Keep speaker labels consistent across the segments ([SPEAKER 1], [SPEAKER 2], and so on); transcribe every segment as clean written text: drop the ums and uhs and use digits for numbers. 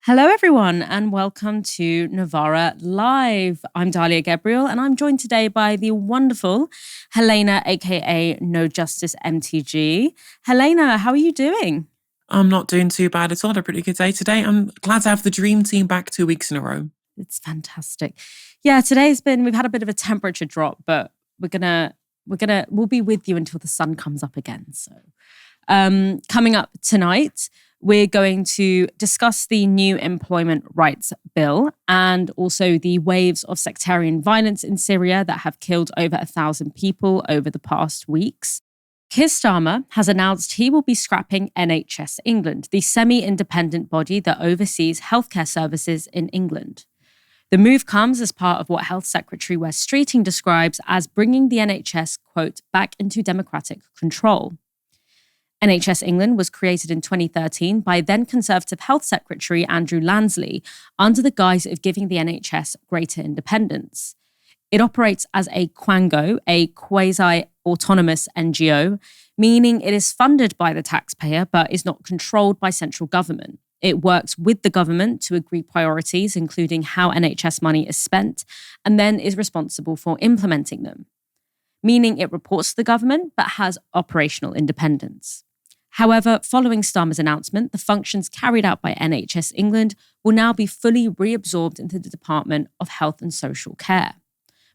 [SPEAKER 1] Hello, everyone, and welcome to Novara Live. I'm Dahlia Gabriel, and I'm joined today by the wonderful Helena, aka No Justice MTG. Helena, how are you doing?
[SPEAKER 2] I'm not doing too bad at all. I had a pretty good day today. I'm glad to have the dream team back 2 weeks in a row.
[SPEAKER 1] It's fantastic. Yeah, we've had a bit of a temperature drop, but we'll be with you until the sun comes up again. So, coming up tonight, we're going to discuss the new employment rights bill and also the waves of sectarian violence in Syria that have killed over 1,000 people over the past weeks. Keir Starmer has announced he will be scrapping NHS England, the semi-independent body that oversees healthcare services in England. The move comes as part of what Health Secretary Wes Streeting describes as bringing the NHS, quote, back into democratic control. NHS England was created in 2013 by then Conservative Health Secretary Andrew Lansley under the guise of giving the NHS greater independence. It operates as a quango, a quasi-autonomous NGO, meaning it is funded by the taxpayer but is not controlled by central government. It works with the government to agree priorities, including how NHS money is spent, and then is responsible for implementing them, meaning it reports to the government but has operational independence. However, following Starmer's announcement, the functions carried out by NHS England will now be fully reabsorbed into the Department of Health and Social Care.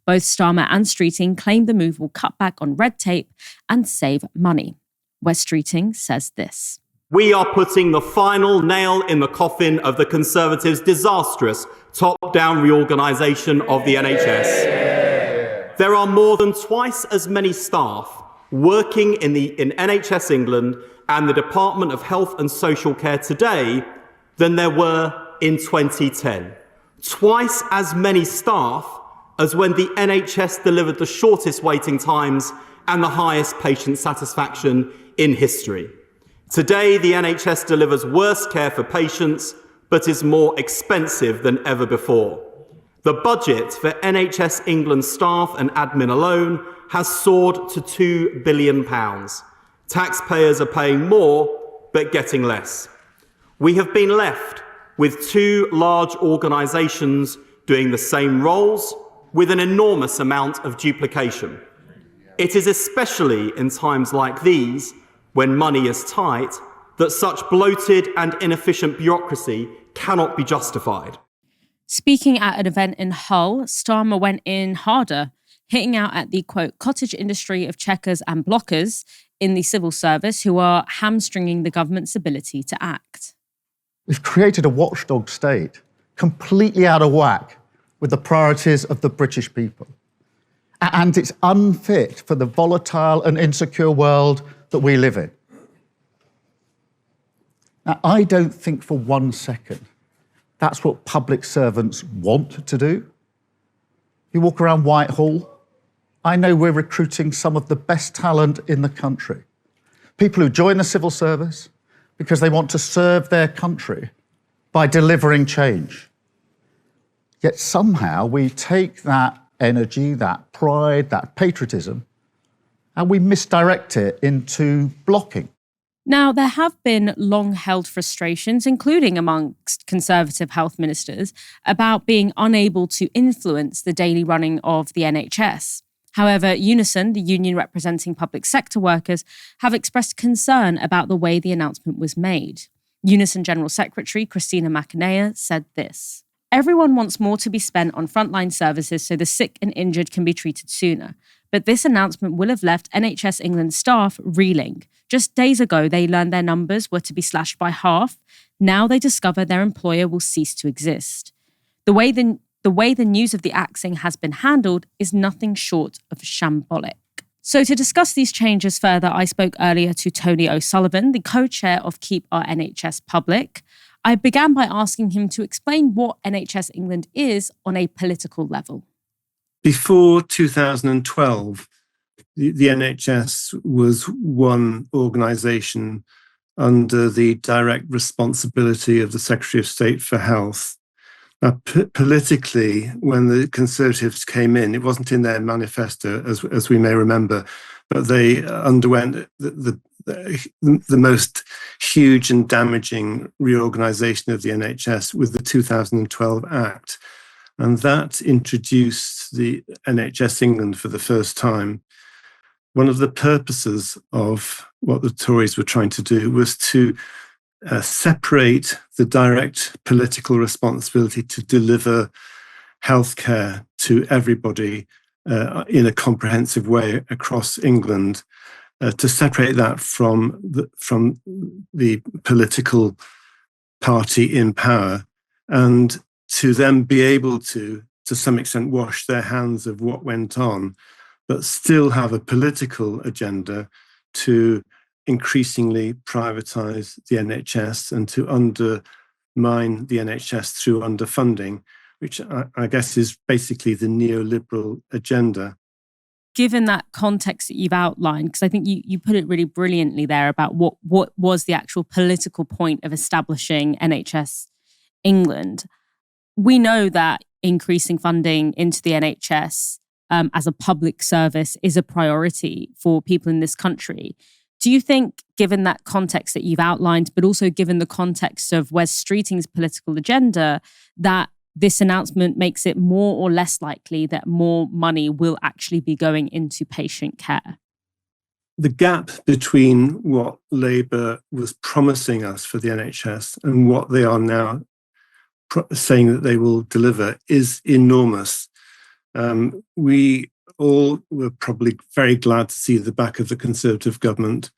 [SPEAKER 1] Both Starmer and Streeting claim the move will cut back on red tape and save money. Wes Streeting says this.
[SPEAKER 3] We are putting the final nail in the coffin of the Conservatives' disastrous top-down reorganisation of the NHS. There are more than twice as many staff working in NHS England and the Department of Health and Social Care today than there were in 2010. Twice as many staff as when the NHS delivered the shortest waiting times and the highest patient satisfaction in history. Today, the NHS delivers worse care for patients, but is more expensive than ever before. The budget for NHS England staff and admin alone has soared to £2 billion. Taxpayers are paying more, but getting less. We have been left with two large organisations doing the same roles with an enormous amount of duplication. It is especially in times like these, when money is tight, that such bloated and inefficient bureaucracy cannot be justified.
[SPEAKER 1] Speaking at an event in Hull, Starmer went in harder, hitting out at the, quote, cottage industry of checkers and blockers in the civil service who are hamstringing the government's ability to act.
[SPEAKER 4] We've created a watchdog state, completely out of whack with the priorities of the British people. And it's unfit for the volatile and insecure world that we live in. Now, I don't think for 1 second that's what public servants want to do. You walk around Whitehall, I know we're recruiting some of the best talent in the country. People who join the civil service because they want to serve their country by delivering change. Yet somehow we take that energy, that pride, that patriotism, and we misdirect it into blocking.
[SPEAKER 1] Now, there have been long-held frustrations, including amongst Conservative health ministers, about being unable to influence the daily running of the NHS. However, Unison, the union representing public sector workers, have expressed concern about the way the announcement was made. Unison General Secretary Christina McInerney said this. Everyone wants more to be spent on frontline services so the sick and injured can be treated sooner. But this announcement will have left NHS England staff reeling. Just days ago, they learned their numbers were to be slashed by half. Now they discover their employer will cease to exist. The way the news of the axing has been handled is nothing short of shambolic. So to discuss these changes further, I spoke earlier to Tony O'Sullivan, the co-chair of Keep Our NHS Public. I began by asking him to explain what NHS England is on a political level.
[SPEAKER 5] Before 2012, the NHS was one organisation under the direct responsibility of the Secretary of State for Health. Now, politically, when the Conservatives came in, it wasn't in their manifesto, as we may remember, but they underwent the the most huge and damaging reorganisation of the NHS with the 2012 Act. And that introduced the NHS England for the first time. One of the purposes of what the Tories were trying to do was to separate the direct political responsibility to deliver healthcare to everybody in a comprehensive way across England, to separate that from the political party in power, and to then be able to some extent, wash their hands of what went on, but still have a political agenda to increasingly privatise the NHS and to undermine the NHS through underfunding, which I guess is basically the neoliberal agenda.
[SPEAKER 1] Given that context that you've outlined, because I think you put it really brilliantly there about what was the actual political point of establishing NHS England, we know that increasing funding into the NHS as a public service is a priority for people in this country. Do you think, given that context that you've outlined, but also given the context of Wes Streeting's political agenda, that this announcement makes it more or less likely that more money will actually be going into patient care?
[SPEAKER 5] The gap between what Labour was promising us for the NHS and what they are now saying that they will deliver is enormous. We all were probably very glad to see the back of the Conservative government,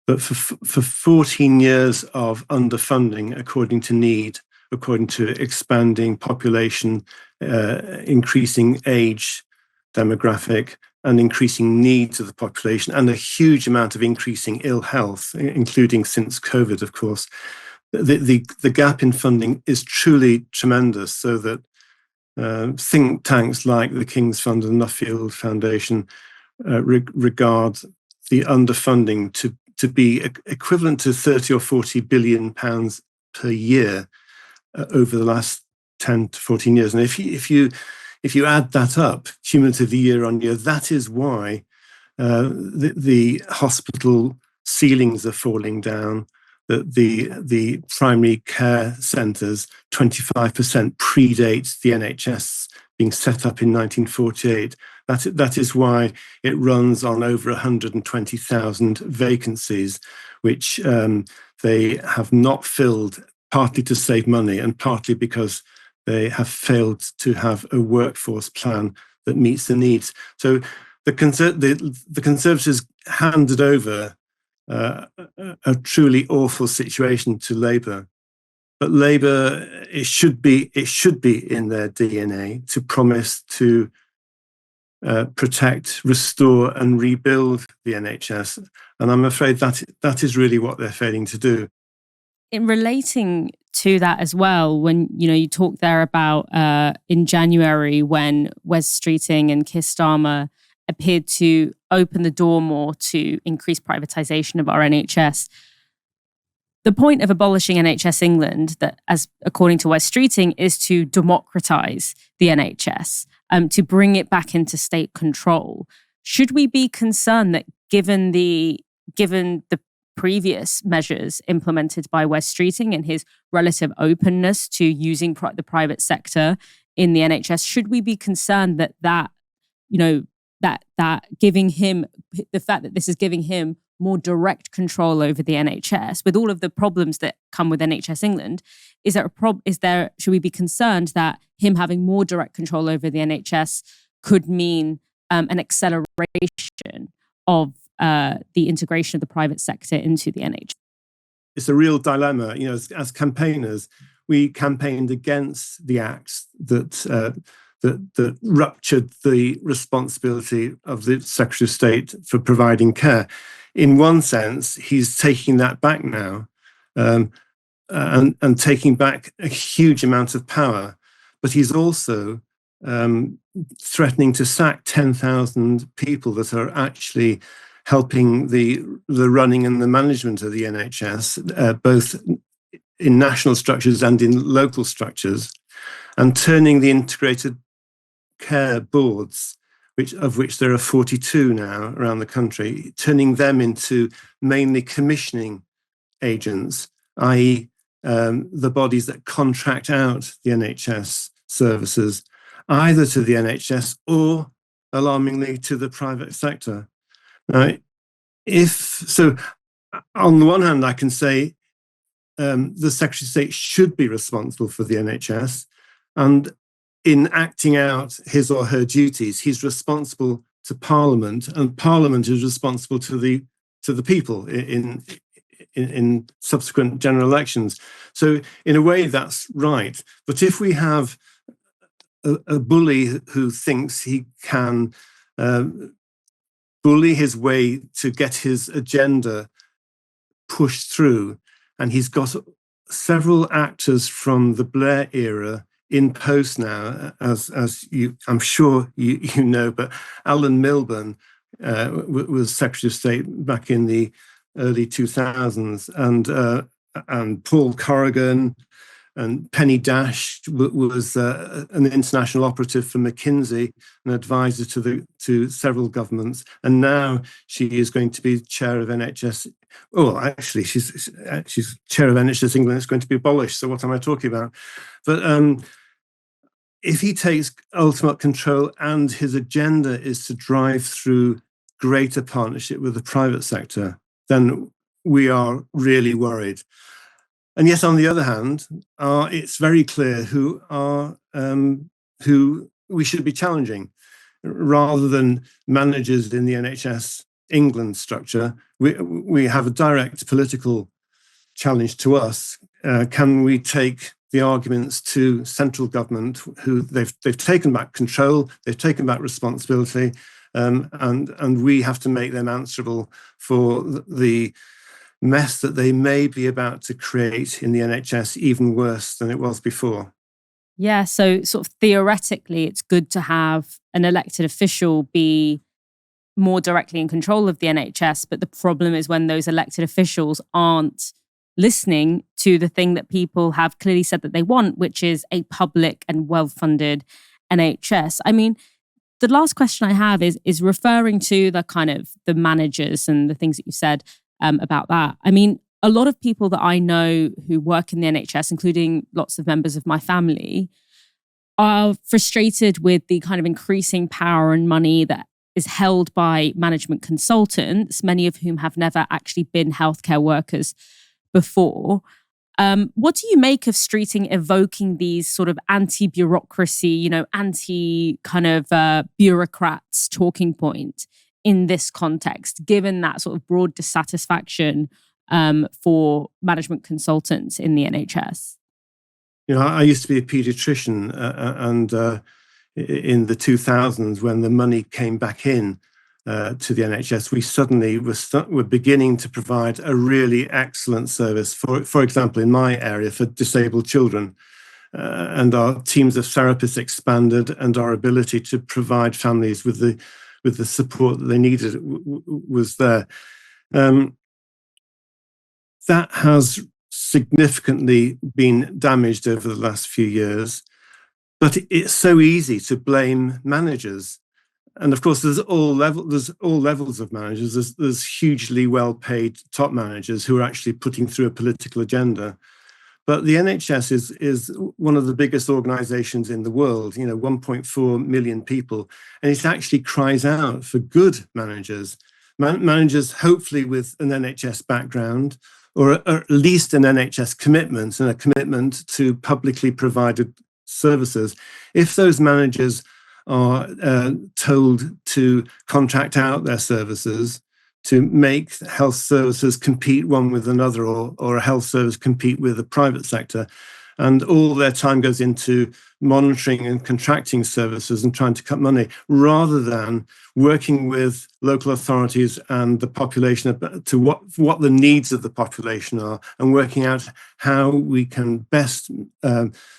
[SPEAKER 5] but for 14 years of underfunding according to need, according to expanding population, increasing age demographic, and increasing needs of the population, and a huge amount of increasing ill health, including since COVID, of course, the gap in funding is truly tremendous, so that think tanks like the King's Fund and Nuffield Foundation regard the underfunding to be equivalent to 30 or 40 billion pounds per year over the last 10 to 14 years. And if you add that up cumulatively year on year, that is why the hospital ceilings are falling down, that the primary care centres, 25% predates the NHS being set up in 1948. That is why it runs on over 120,000 vacancies, which they have not filled, partly to save money and partly because they have failed to have a workforce plan that meets the needs. So the Conservatives handed over a truly awful situation to Labour. But Labour, it should be in their DNA to promise to protect, restore, and rebuild the NHS. And I'm afraid that is really what they're failing to do.
[SPEAKER 1] In relating to that as well, when you talked there about in January when Wes Streeting and Keir Starmer appeared to open the door more to increase privatisation of our NHS. The point of abolishing NHS England, that, as according to Wes Streeting, is to democratise the NHS, to bring it back into state control. Should we be concerned that given the previous measures implemented by Wes Streeting and his relative openness to using the private sector in the NHS, should we be concerned that giving him the fact that this is giving him more direct control over the NHS, with all of the problems that come with NHS England, should we be concerned that him having more direct control over the NHS could mean an acceleration of the integration of the private sector into the NHS?
[SPEAKER 5] It's a real dilemma. As campaigners, we campaigned against the acts that ruptured the responsibility of the Secretary of State for providing care. In one sense, he's taking that back now, and taking back a huge amount of power. But he's also threatening to sack 10,000 people that are actually helping the running and the management of the NHS, both in national structures and in local structures, and turning the integrated care boards, of which there are 42 now around the country, turning them into mainly commissioning agents, i.e., the bodies that contract out the NHS services, either to the NHS or, alarmingly, to the private sector. Now, on the one hand, I can say the Secretary of State should be responsible for the NHS, and in acting out his or her duties, he's responsible to Parliament, and Parliament is responsible to the people in subsequent general elections. So in a way, that's right. But if we have a bully who thinks he can bully his way to get his agenda pushed through, and he's got several actors from the Blair era in post now, as I'm sure you know, but Alan Milburn was Secretary of State back in the early 2000s, and Paul Corrigan and Penny Dash was an international operative for McKinsey, an advisor to several governments, and now she is going to be chair of NHS. Oh, actually, she's chair of NHS England. It's going to be abolished. So what am I talking about? But if he takes ultimate control and his agenda is to drive through greater partnership with the private sector, then we are really worried. And yet, on the other hand, it's very clear who we should be challenging. Rather than managers in the NHS England structure, we have a direct political challenge to us. Can we take the arguments to central government, who they've taken back control, they've taken back responsibility, and we have to make them answerable for the mess that they may be about to create in the NHS, even worse than it was before.
[SPEAKER 1] Yeah, so sort of theoretically, it's good to have an elected official be more directly in control of the NHS, but the problem is when those elected officials aren't listening to the thing that people have clearly said that they want, which is a public and well-funded NHS. I mean, the last question I have is referring to the kind of the managers and the things that you said about that. I mean, a lot of people that I know who work in the NHS, including lots of members of my family, are frustrated with the kind of increasing power and money that is held by management consultants, many of whom have never actually been healthcare workers before. What do you make of Streeting evoking these sort of anti-bureaucracy, anti kind of bureaucrats talking point in this context, given that sort of broad dissatisfaction for management consultants in the NHS?
[SPEAKER 5] I used to be a paediatrician, and in the 2000s, when the money came back in to the NHS, we suddenly were beginning to provide a really excellent service, for example, in my area, for disabled children. And our teams of therapists expanded, and our ability to provide families with the support that they needed was there. That has significantly been damaged over the last few years, but it's so easy to blame managers. And of course, there's all levels of managers. There's hugely well-paid top managers who are actually putting through a political agenda. But the NHS is one of the biggest organisations in the world, 1.4 million people, and it actually cries out for good managers, managers hopefully with an NHS background, or at least an NHS commitment and a commitment to publicly provided services. If those managers are told to contract out their services, to make health services compete one with another, or a health service compete with the private sector, and all their time goes into monitoring and contracting services and trying to cut money, rather than working with local authorities and the population to what the needs of the population are, and working out how we can best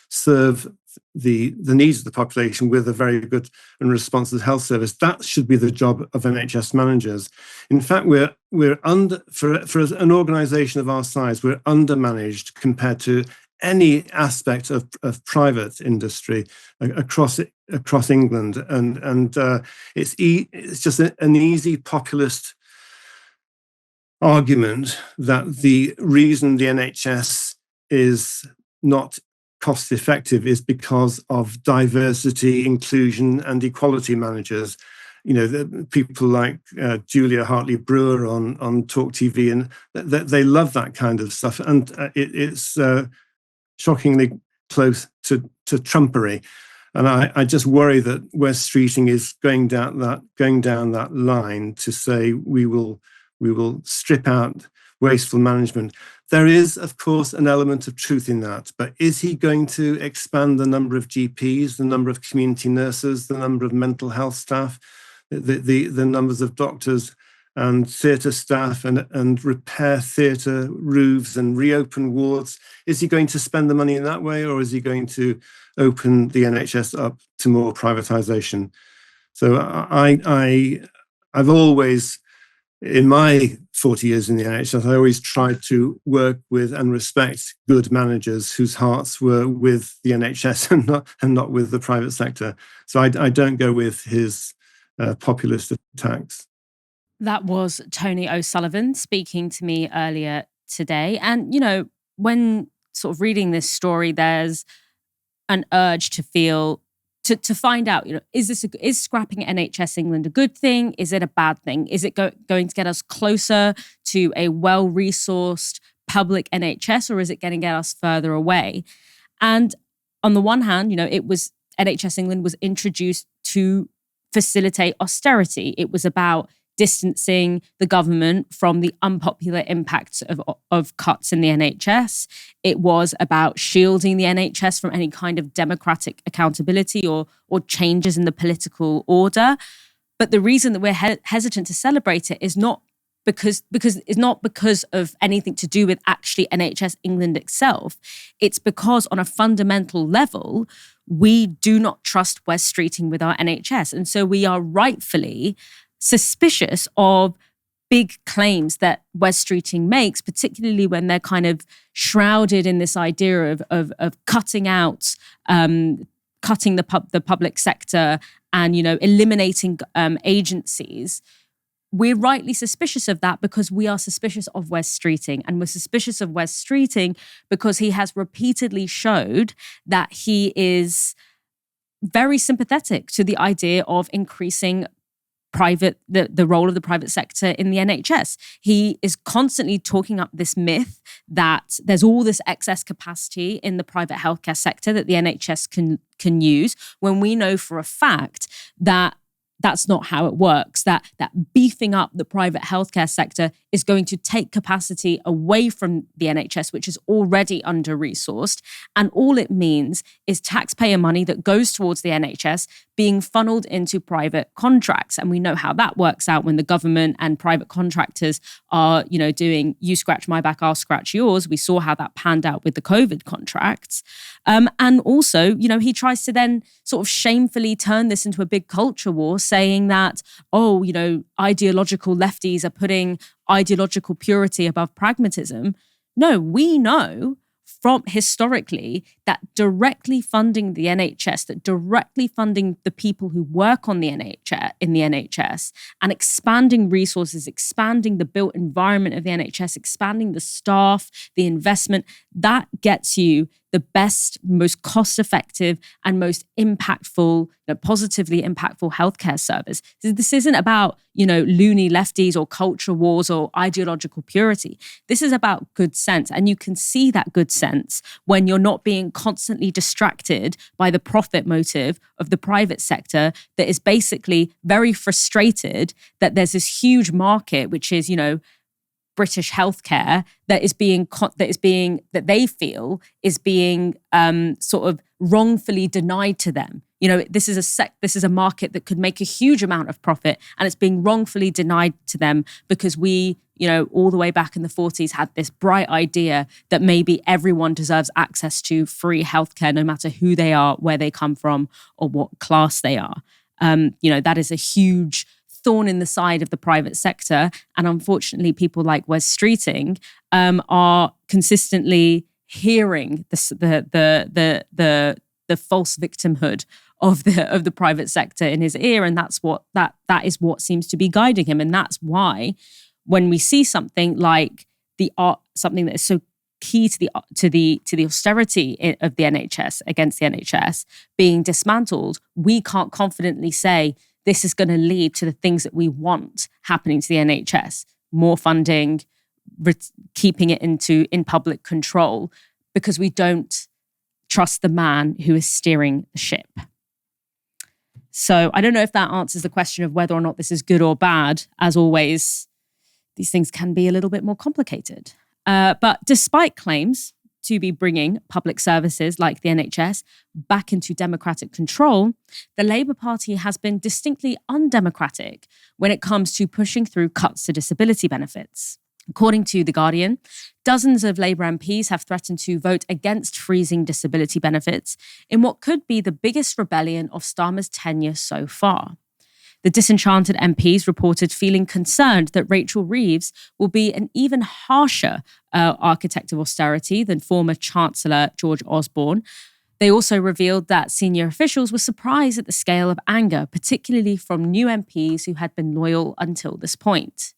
[SPEAKER 5] serve the needs of the population with a very good and responsive health service. That should be the job of NHS managers. In fact, we're under, for an organisation of our size, we're undermanaged compared to any aspect of private industry across England, and it's just an easy populist argument that the reason the NHS is not cost effective is because of diversity, inclusion, and equality managers. The people like Julia Hartley-Brewer on Talk TV, and they love that kind of stuff, and it's shockingly close to Trumpery. And I just worry that West Streeting is going down that line to say we will strip out wasteful management. There is, of course, an element of truth in that, but is he going to expand the number of GPs, the number of community nurses, the number of mental health staff, the numbers of doctors and theatre staff, and repair theatre roofs and reopen wards? Is he going to spend the money in that way, or is he going to open the NHS up to more privatisation? So I've always, in my 40 years in the NHS, I always tried to work with and respect good managers whose hearts were with the NHS and not with the private sector. So I don't go with his populist attacks.
[SPEAKER 1] That was Tony O'Sullivan speaking to me earlier today. And, when sort of reading this story, there's an urge to feel, to find out, is scrapping NHS England a good thing? Is it a bad thing? Is it going to get us closer to a well-resourced public NHS, or is it going to get us further away? And on the one hand, NHS England was introduced to facilitate austerity. It was about distancing the government from the unpopular impacts of cuts in the NHS. It was about shielding the NHS from any kind of democratic accountability or changes in the political order. But the reason that we're hesitant to celebrate it is not because of anything to do with actually NHS England itself. It's because on a fundamental level, we do not trust West Streeting with our NHS. And so we are rightfully suspicious of big claims that West Streeting makes, particularly when they're kind of shrouded in this idea of cutting out, cutting the public sector and, eliminating agencies. We're rightly suspicious of that because we are suspicious of West Streeting. And we're suspicious of West Streeting because he has repeatedly showed that he is very sympathetic to the idea of increasing the role of the private sector in the NHS. He is constantly talking up this myth that there's all this excess capacity in the private healthcare sector that the NHS can use, when we know for a fact that that's not how it works, that beefing up the private healthcare sector is going to take capacity away from the NHS, which is already under-resourced. And all it means is taxpayer money that goes towards the NHS being funneled into private contracts. And we know how that works out when the government and private contractors are, doing you scratch my back, I'll scratch yours. We saw how that panned out with the COVID contracts. And also, he tries to then sort of shamefully turn this into a big culture war, saying that, ideological lefties are putting ideological purity above pragmatism. No, we know from historically that directly funding the NHS, that directly funding the people who work on the NHS, in the NHS, and expanding resources, expanding the built environment of the NHS, expanding the staff, the investment, that gets you the best, most cost-effective and most impactful, positively impactful healthcare service. This isn't about, loony lefties or culture wars or ideological purity. This is about good sense. And you can see that good sense when you're not being constantly distracted by the profit motive of the private sector that is basically very frustrated that there's this huge market, which is, British healthcare that they feel is being sort of wrongfully denied to them. This is a market that could make a huge amount of profit, and it's being wrongfully denied to them because we, all the way back in the 40s had this bright idea that maybe everyone deserves access to free healthcare, no matter who they are, where they come from, or what class they are. That is a huge thorn in the side of the private sector. And unfortunately, people like Wes Streeting are consistently hearing the false victimhood of the private sector in his ear, and that is what seems to be guiding him. And that's why when we see something like something that is so key to the austerity of the NHS against the NHS being dismantled, we can't confidently say this is going to lead to the things that we want happening to the NHS: more funding, keeping it in public control, because we don't trust the man who is steering the ship. So I don't know if that answers the question of whether or not this is good or bad. As always, these things can be a little bit more complicated. But despite claims to be bringing public services like the NHS back into democratic control, the Labour Party has been distinctly undemocratic when it comes to pushing through cuts to disability benefits. According to The Guardian, dozens of Labour MPs have threatened to vote against freezing disability benefits in what could be the biggest rebellion of Starmer's tenure so far. The disenchanted MPs reported feeling concerned that Rachel Reeves will be an even harsher architect of austerity than former Chancellor George Osborne. They also revealed that senior officials were surprised at the scale of anger, particularly from new MPs who had been loyal until this point.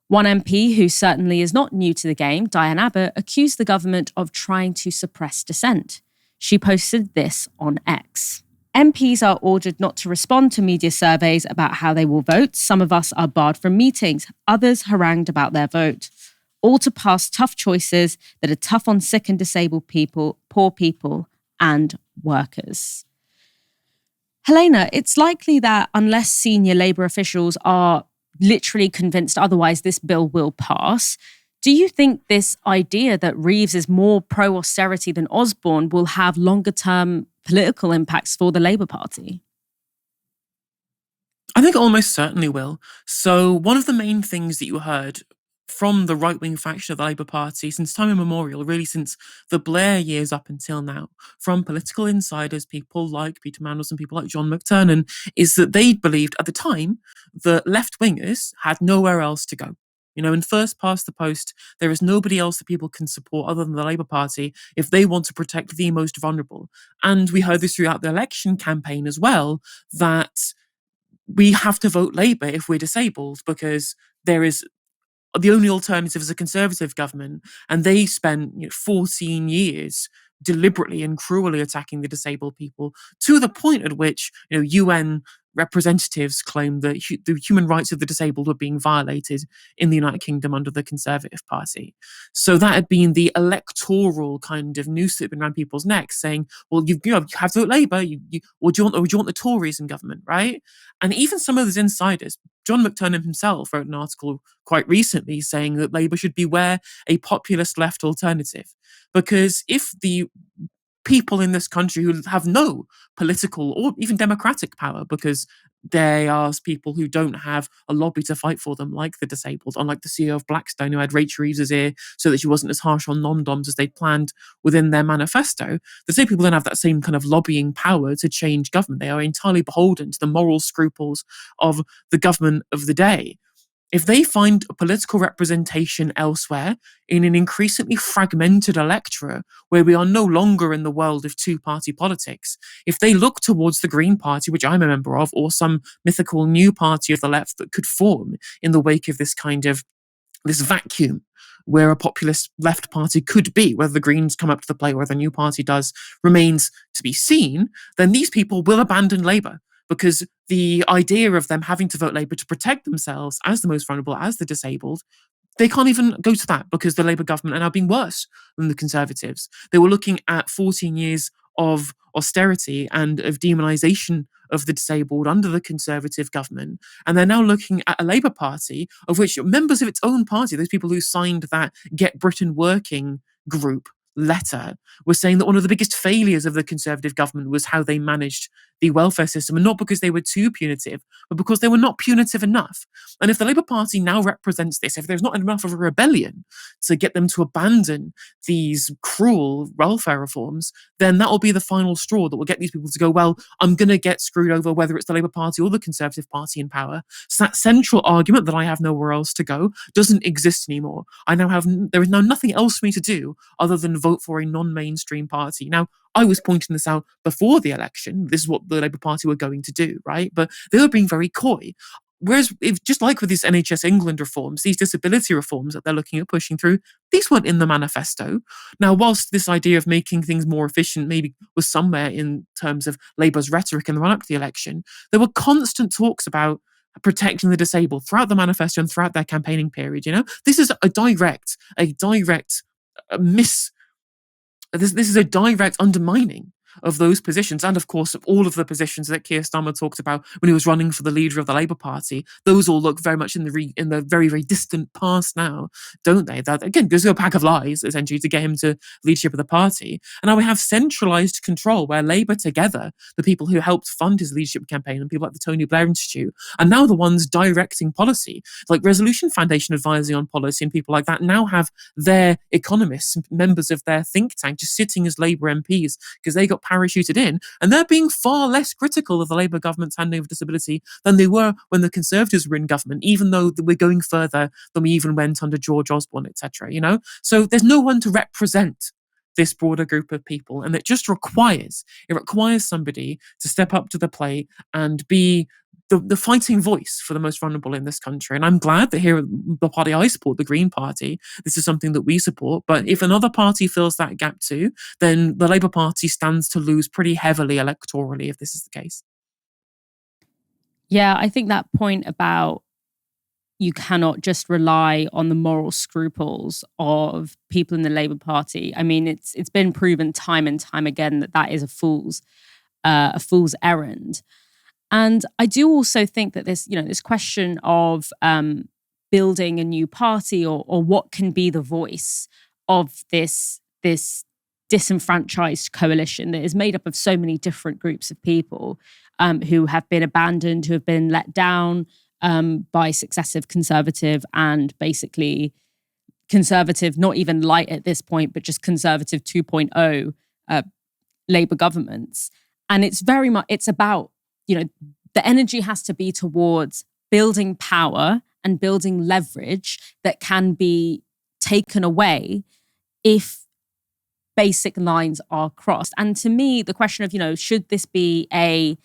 [SPEAKER 1] One MP, who certainly is not new to the game, Diane Abbott, accused the government of trying to suppress dissent. She posted this on X. MPs are ordered not to respond to media surveys about how they will vote. Some of us are barred from meetings. Others harangued about their vote. All to pass tough choices that are tough on sick and disabled people, poor people, and workers. Helena, it's likely that unless senior Labour officials are literally convinced otherwise, this bill will pass. Do you think this idea that Reeves is more pro-austerity than Osborne will have longer-term political impacts for the Labour Party?
[SPEAKER 2] I think it almost certainly will. So one of the main things that you heard from the right-wing faction of the Labour Party since time immemorial, really since the Blair years up until now, from political insiders, people like Peter Mandelson, people like John McTernan, is that they believed at the time that left-wingers had nowhere else to go. You know, in first past the post, there is nobody else that people can support other than the Labour Party if they want to protect the most vulnerable. And we heard this throughout the election campaign as well, that we have to vote Labour if we're disabled, because there is the only alternative is a Conservative government, and they spent 14 years deliberately and cruelly attacking the disabled people, to the point at which UN representatives claimed that the human rights of the disabled were being violated in the United Kingdom under the Conservative Party. So that had been the electoral kind of noose that had been around people's necks, saying, well, you have to vote Labour, or do you want the Tories in government, right? And even some of those insiders, John McTernan himself wrote an article quite recently saying that Labour should beware a populist left alternative. Because if the people in this country who have no political or even democratic power, because they are people who don't have a lobby to fight for them, like the disabled, unlike the CEO of Blackstone, who had Rachel Reeves' ear so that she wasn't as harsh on non-doms as they'd planned within their manifesto. The same people don't have that same kind of lobbying power to change government. They are entirely beholden to the moral scruples of the government of the day. If they find a political representation elsewhere in an increasingly fragmented electorate where we are no longer in the world of two-party politics, if they look towards the Green Party, which I'm a member of, or some mythical new party of the left that could form in the wake of this vacuum where a populist left party could be, whether the Greens come up to the plate or whether the new party does remains to be seen, then these people will abandon Labour. Because the idea of them having to vote Labour to protect themselves as the most vulnerable, as the disabled, they can't even go to that, because the Labour government are now being worse than the Conservatives. They were looking at 14 years of austerity and of demonisation of the disabled under the Conservative government. And they're now looking at a Labour Party of which members of its own party, those people who signed that Get Britain Working group letter, were saying that one of the biggest failures of the Conservative government was how they managed the welfare system, and not because they were too punitive, but because they were not punitive enough. And if the Labour Party now represents this, if there's not enough of a rebellion to get them to abandon these cruel welfare reforms, then that will be the final straw that will get these people to go, well, I'm going to get screwed over whether it's the Labour Party or the Conservative Party in power. So that central argument that I have nowhere else to go doesn't exist anymore. There is now nothing else for me to do other than vote for a non-mainstream party. Now, I was pointing this out before the election. This is what the Labour Party were going to do, right? But they were being very coy. Whereas, just like with these NHS England reforms, these disability reforms that they're looking at pushing through, these weren't in the manifesto. Now, whilst this idea of making things more efficient maybe was somewhere in terms of Labour's rhetoric in the run-up to the election, there were constant talks about protecting the disabled throughout the manifesto and throughout their campaigning period. This is a direct this is a direct undermining of those positions, and of course of all of the positions that Keir Starmer talked about when he was running for the leader of the Labour Party. Those all look very much in the very, very distant past now, don't they? That again goes to a pack of lies essentially to get him to leadership of the party. And now we have centralised control where Labour together, the people who helped fund his leadership campaign and people like the Tony Blair Institute, are now the ones directing policy. Like Resolution Foundation advising on policy and people like that now have their economists, members of their think tank, just sitting as Labour MPs because they got parachuted in, and they're being far less critical of the Labour government's handling of disability than they were when the Conservatives were in government, even though we're going further than we even went under George Osborne, etc. So there's no one to represent this broader group of people, and it requires somebody to step up to the plate and be the fighting voice for the most vulnerable in this country. And I'm glad that here at the party I support, the Green Party, this is something that we support. But if another party fills that gap too, then the Labour Party stands to lose pretty heavily electorally if this is the case.
[SPEAKER 1] Yeah, I think that point about you cannot just rely on the moral scruples of people in the Labour Party. I mean, it's been proven time and time again that is a fool's errand. And I do also think that this question of building a new party or what can be the voice of this disenfranchised coalition that is made up of so many different groups of people who have been abandoned, who have been let down by successive Conservative and basically Conservative, not even light at this point, but just Conservative 2.0 Labour governments. And it's about, the energy has to be towards building power and building leverage that can be taken away if basic lines are crossed. And to me, the question of, should this be a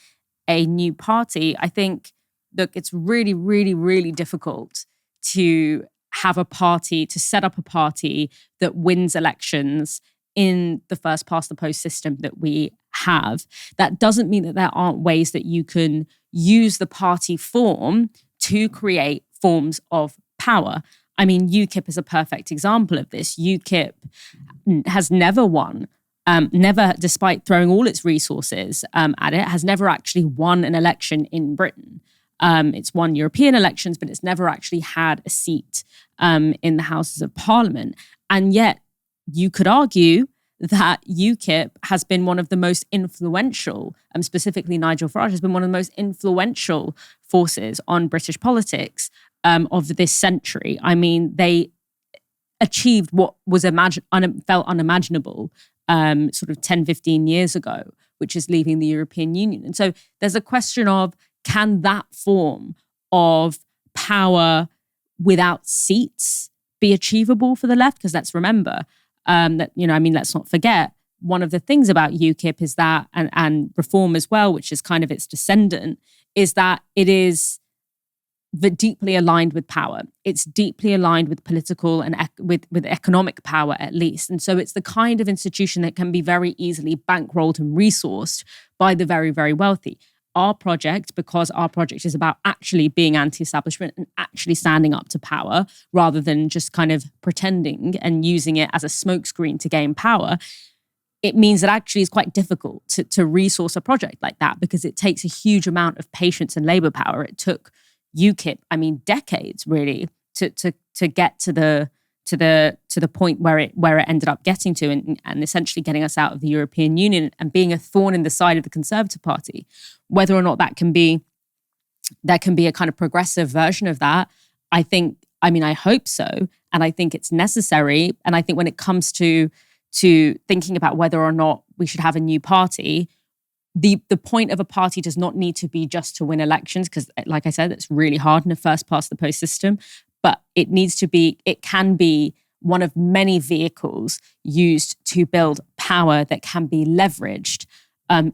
[SPEAKER 1] new party? I think, look, it's really, really, really difficult to have a party, to set up a party that wins elections in the first past the post system that we have. That doesn't mean that there aren't ways that you can use the party form to create forms of power. I mean, UKIP is a perfect example of this. UKIP has never won, despite throwing all its resources at it, has never actually won an election in Britain. It's won European elections, but it's never actually had a seat in the Houses of Parliament. And yet, you could argue that UKIP has been one of the most influential, specifically Nigel Farage has been one of the most influential forces on British politics of this century. I mean, they achieved what was felt unimaginable sort of 10, 15 years ago, which is leaving the European Union. And so there's a question of, can that form of power without seats be achievable for the left? Because let's remember, let's not forget, one of the things about UKIP is that, and Reform as well, which is kind of its descendant, is that it is deeply aligned with power. It's deeply aligned with political and with economic power, at least. And so it's the kind of institution that can be very easily bankrolled and resourced by the very, very wealthy. Our project, because our project is about actually being anti-establishment and actually standing up to power rather than just kind of pretending and using it as a smokescreen to gain power, it means that actually it's quite difficult to resource a project like that because it takes a huge amount of patience and labour power. It took UKIP, decades really to get to the point where it ended up getting to and essentially getting us out of the European Union and being a thorn in the side of the Conservative Party. Whether or not there can be a kind of progressive version of that, I hope so. And I think it's necessary. And I think when it comes to thinking about whether or not we should have a new party, the point of a party does not need to be just to win elections, because like I said, it's really hard in a first past the post system. But it can be one of many vehicles used to build power that can be leveraged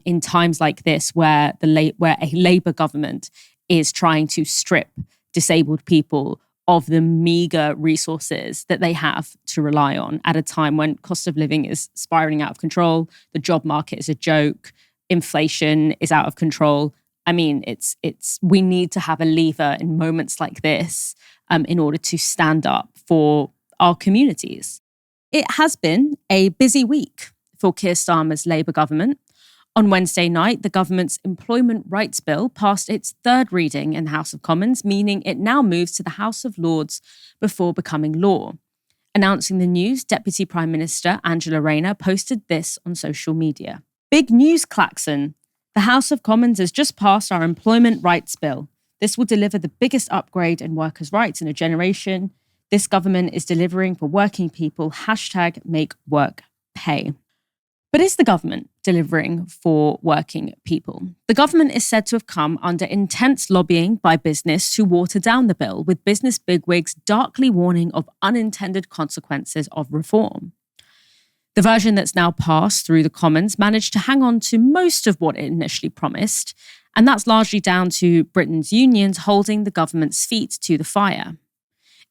[SPEAKER 1] in times like this, where a Labour government is trying to strip disabled people of the meager resources that they have to rely on at a time when cost of living is spiraling out of control, the job market is a joke, inflation is out of control. I mean, we need to have a lever in moments like this in order to stand up for our communities. It has been a busy week for Keir Starmer's Labour government. On Wednesday night, the government's Employment Rights Bill passed its third reading in the House of Commons, meaning it now moves to the House of Lords before becoming law. Announcing the news, Deputy Prime Minister Angela Rayner posted this on social media. Big news, Claxon. The House of Commons has just passed our Employment Rights Bill. This will deliver the biggest upgrade in workers' rights in a generation. This government is delivering for working people. #MakeWorkPay. But is the government delivering for working people? The government is said to have come under intense lobbying by business to water down the bill, with business bigwigs darkly warning of unintended consequences of reform. The version that's now passed through the Commons managed to hang on to most of what it initially promised, and that's largely down to Britain's unions holding the government's feet to the fire.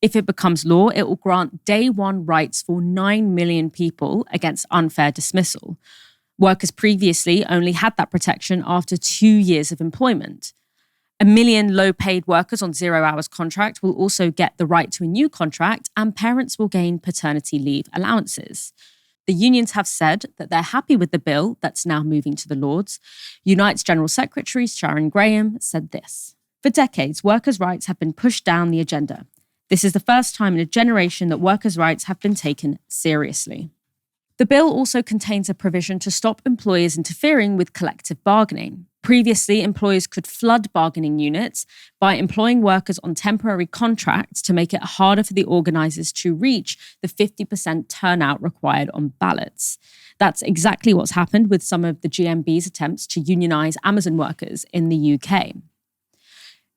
[SPEAKER 1] If it becomes law, it will grant day one rights for 9 million people against unfair dismissal. Workers previously only had that protection after 2 years of employment. 1 million low-paid workers on 0 hours contract will also get the right to a new contract, and parents will gain paternity leave allowances. The unions have said that they're happy with the bill that's now moving to the Lords. Unite's General Secretary Sharon Graham said this: "For decades, workers' rights have been pushed down the agenda. This is the first time in a generation that workers' rights have been taken seriously." The bill also contains a provision to stop employers interfering with collective bargaining. Previously, employers could flood bargaining units by employing workers on temporary contracts to make it harder for the organisers to reach the 50% turnout required on ballots. That's exactly what's happened with some of the GMB's attempts to unionise Amazon workers in the UK.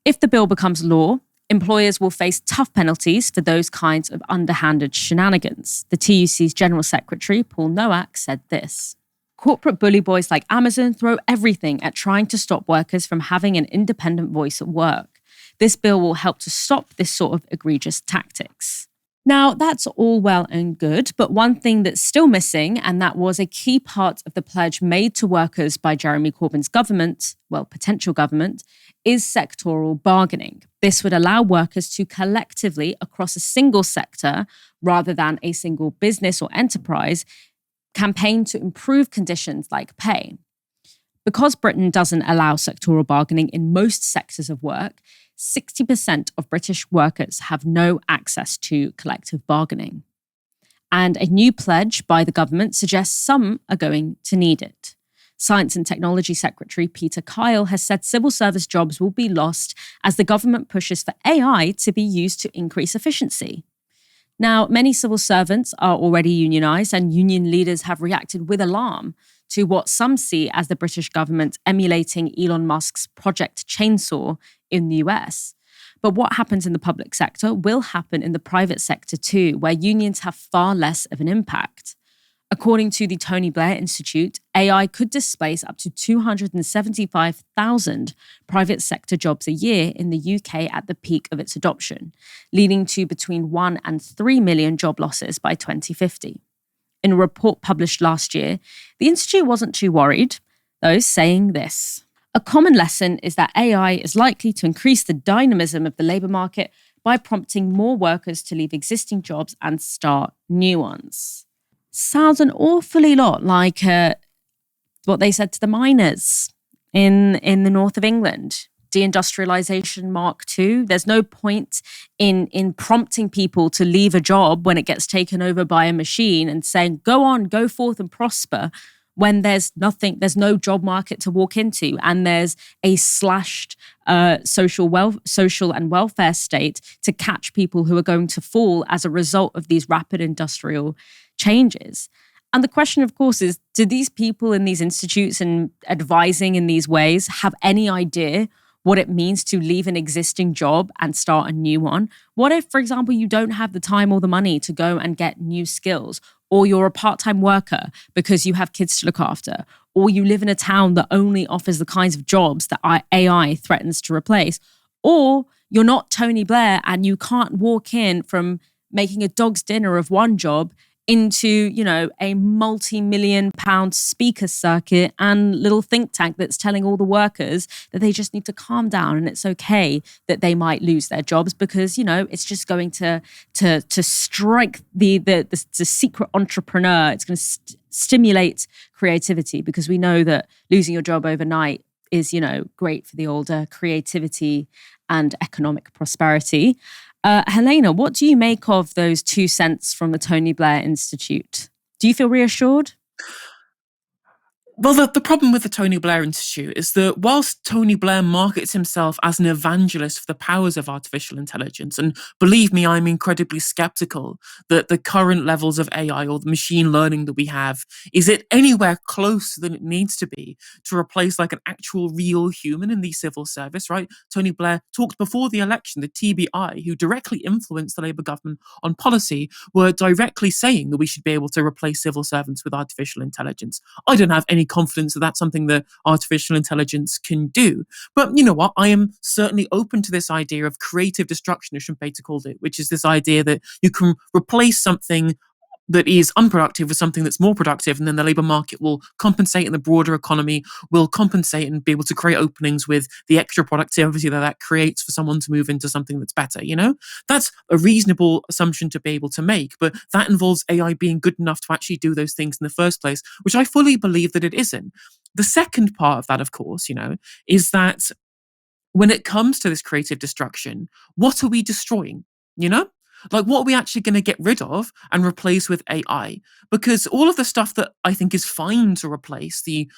[SPEAKER 1] If the bill becomes law, employers will face tough penalties for those kinds of underhanded shenanigans. The TUC's General Secretary, Paul Nowak, said this: "Corporate bully boys like Amazon throw everything at trying to stop workers from having an independent voice at work. This bill will help to stop this sort of egregious tactics." Now, that's all well and good, but one thing that's still missing, and that was a key part of the pledge made to workers by Jeremy Corbyn's government, well, potential government, is sectoral bargaining. This would allow workers to collectively, across a single sector, rather than a single business or enterprise, campaign to improve conditions like pay. Because Britain doesn't allow sectoral bargaining in most sectors of work, 60% of British workers have no access to collective bargaining. And a new pledge by the government suggests some are going to need it. Science and Technology Secretary Peter Keir has said civil service jobs will be lost as the government pushes for AI to be used to increase efficiency. Now, many civil servants are already unionised, and union leaders have reacted with alarm to what some see as the British government emulating Elon Musk's Project Chainsaw in the US. But what happens in the public sector will happen in the private sector too, where unions have far less of an impact. According to the Tony Blair Institute, AI could displace up to 275,000 private sector jobs a year in the UK at the peak of its adoption, leading to between 1 and 3 million job losses by 2050. In a report published last year, the Institute wasn't too worried, though, saying this: "A common lesson is that AI is likely to increase the dynamism of the labour market by prompting more workers to leave existing jobs and start new ones." Sounds an awfully lot like what they said to the miners in the north of England. Deindustrialization Mark II. There's no point in prompting people to leave a job when it gets taken over by a machine and saying, go on, go forth and prosper, when there's no job market to walk into, and there's a slashed social and welfare state to catch people who are going to fall as a result of these rapid industrial changes. And the question, of course, is, do these people in these institutes and advising in these ways have any idea what it means to leave an existing job and start a new one? What if, for example, you don't have the time or the money to go and get new skills, or you're a part-time worker because you have kids to look after, or you live in a town that only offers the kinds of jobs that AI threatens to replace, or you're not Tony Blair and you can't walk in from making a dog's dinner of one job into, you know, a multi-million-pound speaker circuit and little think tank that's telling all the workers that they just need to calm down and it's okay that they might lose their jobs because, you know, it's just going to strike the secret entrepreneur. It's going to stimulate creativity because we know that losing your job overnight is, you know, great for the older creativity and economic prosperity. Helena, what do you make of those 2 cents from the Tony Blair Institute? Do you feel reassured?
[SPEAKER 2] Well, the problem with the Tony Blair Institute is that whilst Tony Blair markets himself as an evangelist for the powers of artificial intelligence, and believe me, I'm incredibly skeptical that the current levels of AI or the machine learning that we have, is it anywhere close than it needs to be to replace like an actual real human in the civil service, right? Tony Blair talked before the election, the TBI, who directly influenced the Labour government on policy, were directly saying that we should be able to replace civil servants with artificial intelligence. I don't have any confidence that that's something that artificial intelligence can do. But you know what? I am certainly open to this idea of creative destruction, as Schumpeter called it, which is this idea that you can replace something that is unproductive with something that's more productive, and then the labour market will compensate and the broader economy will compensate and be able to create openings with the extra productivity that creates for someone to move into something that's better, you know? That's a reasonable assumption to be able to make, but that involves AI being good enough to actually do those things in the first place, which I fully believe that it isn't. The second part of that, of course, you know, is that when it comes to this creative destruction, what are we destroying, you know? Like, what are we actually going to get rid of and replace with AI? Because all of the stuff that I think is fine to replace, the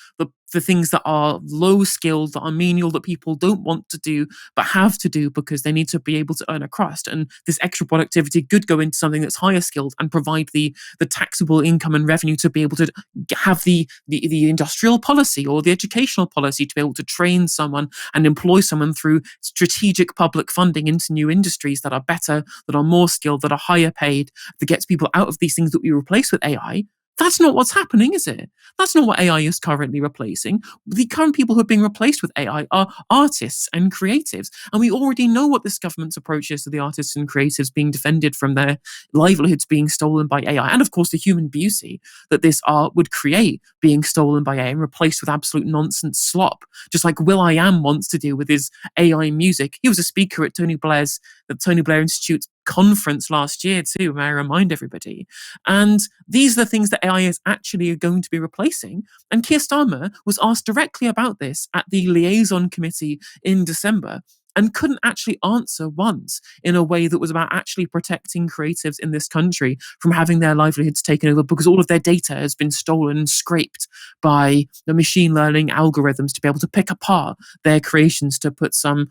[SPEAKER 2] things that are low skilled, that are menial, that people don't want to do, but have to do because they need to be able to earn a crust. And this extra productivity could go into something that's higher skilled and provide the taxable income and revenue to be able to have the industrial policy or the educational policy to be able to train someone and employ someone through strategic public funding into new industries that are better, that are more skilled, that are higher paid, that gets people out of these things that we replace with AI. That's not what's happening, is it? That's not what AI is currently replacing. The current people who are being replaced with AI are artists and creatives. And we already know what this government's approach is to the artists and creatives being defended from their livelihoods being stolen by AI. And of course, the human beauty that this art would create being stolen by AI and replaced with absolute nonsense slop, just like will.i.am wants to do with his AI music. He was a speaker at the Tony Blair Institute's conference last year too, may I remind everybody. And these are the things that AI is actually going to be replacing. And Keir Starmer was asked directly about this at the liaison committee in December and couldn't actually answer once in a way that was about actually protecting creatives in this country from having their livelihoods taken over because all of their data has been stolen and scraped by the machine learning algorithms to be able to pick apart their creations to put some